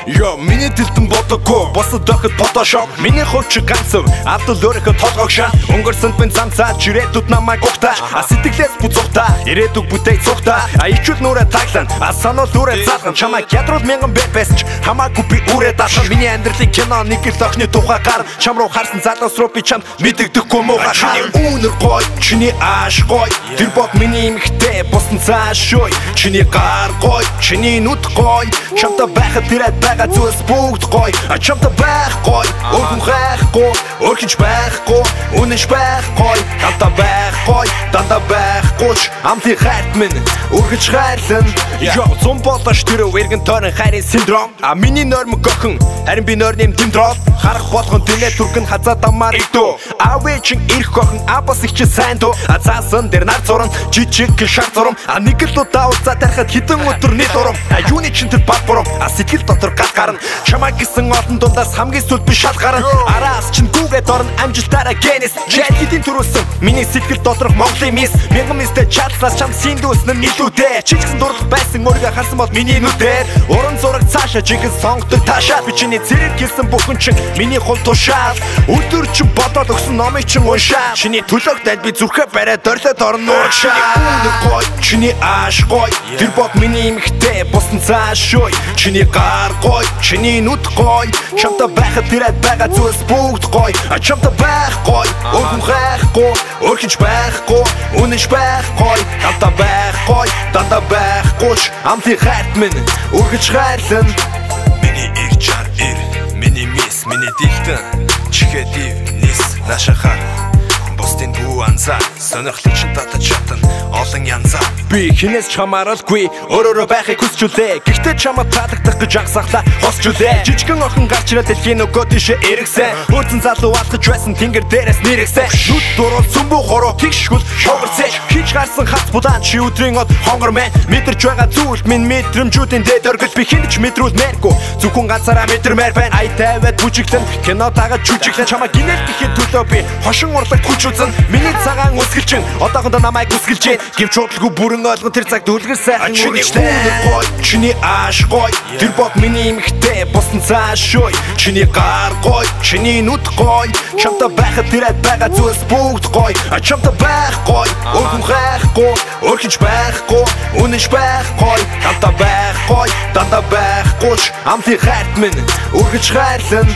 Yo, миний дэлтэн бодоггүй, босод охид Photoshop. Миний хөвч ганцв, авдал өөрийнхөө толгойг шаа. Өнгөрсөнд бин замцаад чирээдүүд намайг угтаа. Сэтгэлээс буцугтаа, ирээдүг бүтэй цугтаа. Ичүүд нүрэ таглан, санал нүрэ залган. Чамайг ядруул мянган бэбэсч, хамаагүй би үрээ даашаа. Миний амьдралын кино нэг л охины тухай гар. Чам руу харсан залуус руу би чамд мэдэгдэхгүй муухай. Чиний үнэр гой, чиний ааш гой. Тэр бод миний эмхтэй, бусан цааш шой. Чиний гар гой, чиний нүд гой. Чамтай байхад тэрэд байгаа зүйлс бүгд гой. Чамтай байхгүй, өргөн хайхгүй, өрхөж байхгүй, үнэш байхгүй. Хамтаа байхгүй, дандаа байхгүй ч амтын хайрт минь өргөж хайрлан. Yo, зум болоош тэр өргөн тойрон хайрын синдром. Миний нойрмог охин, харин би нойрны тэмдрол. Харах болгон тэнэ түргэн хазаа дамаар идөө. Чин ирэх охин, бас их чи сайн дөө. Цаасан дээр нар зуран, жижиг шар зурам. Нэг л удаа уулзаа тарихад хідэн өдөр нийт урам. Юуны чин тэр бат бурам, сэтгэл дотор гал гарна. Чамайг гисэн олон дундаас хамгийн сүлд би шал гарна. Араас чин гүүгээд орно амжилтаараа генес. Чад хэдийн төрүүлсэн, миний сэтгэл доторх Монголын мис. Мянган мистэй чадлаас чам синдүүснэн илүүдээ. Чичгэн дурлах байсан өөрийгөө харсан бол миний нүдээр. Уран зураг цаашаа жинхэнэ сонгодог таашаад. Би чиний зэрэг хэлсэн бүхэн чин миний хол тушаал. Өдөр чин бодоод өгсөн номыг чин уншаа. Чиний төлөөгтөд би зүрхээ бариад орлоод орно уушаа. Үнэр гой, чиний ааш гой. Тэр бод миний эмхтэй, бусан цааш шой. Чиний гар гой, чиний нүд гой. Чамтай байхад тэрэд байгаа зүйлс бүгд гой. Чамтай байхгүй, өргөн хайхгүй, өрхөж байхгүй, үнэш байхгүй. Хамтаа байхгүй, дандаа байхгүй ч амтын хайрт минь өргөж хайрлан. Миний их чар ир, миний мис, миний дихтэн. Чихэдив нис нашахар. Бостын бүү анзаа, сонирхлыг чин татаж чатан олон янзаа. Би хинээс ч хамааралгүй, өөрөөрөө байхыг хүсчүлээ. Гэхдээ чамд таалагдах гэж анхсахлаа хосчүлээ. Жижигэн охин гарч ирээд дэлхийн нөгөө тийшээ эргэсэн. Хөөцөн залуу алхаж байсан тэнгэр дээрээс нэрэгсэн. Нүд дурал сүмбүү хороо тэгшгүл шоогорсэж. Хич гарсан хац будаан чи өдрийн од хонгор мэн. Мэдэрч байгаа зүйлт минь мэдрэмжүүдийн дээд оргил би хинч мэдрүүлмээргүй. Зөвхөн ганцаараа мэдэрмээр байна. Ай тавиад бүжиглэн кино дагаад жүжиглэн. Чамаа гинэл гэхэд төлөө би хошин урлагт хүчүүлсэн. Миний цагаан үсгэлчин одоохондоо намайг үсгэлж байна. Гэвч удалгүй бүрэн ойлгон тэр цагт үлгэрсэн. Чиний үнэр гой, чиний ааш гой. Тэр бод миний эмхтэй, бусан цааш шой. Чиний гар гой, чиний нүд гой. Чамтай байхад тэрэд байгаа зүйлс бүгд гой. Чамтай байхгүй, өргөн хайхгүй, өрхөж байхгүй, үнэш байхгүй. Хамтаа байхгүй, дандаа байхгүй ч амтын хайрт минь өргөж хайрлан.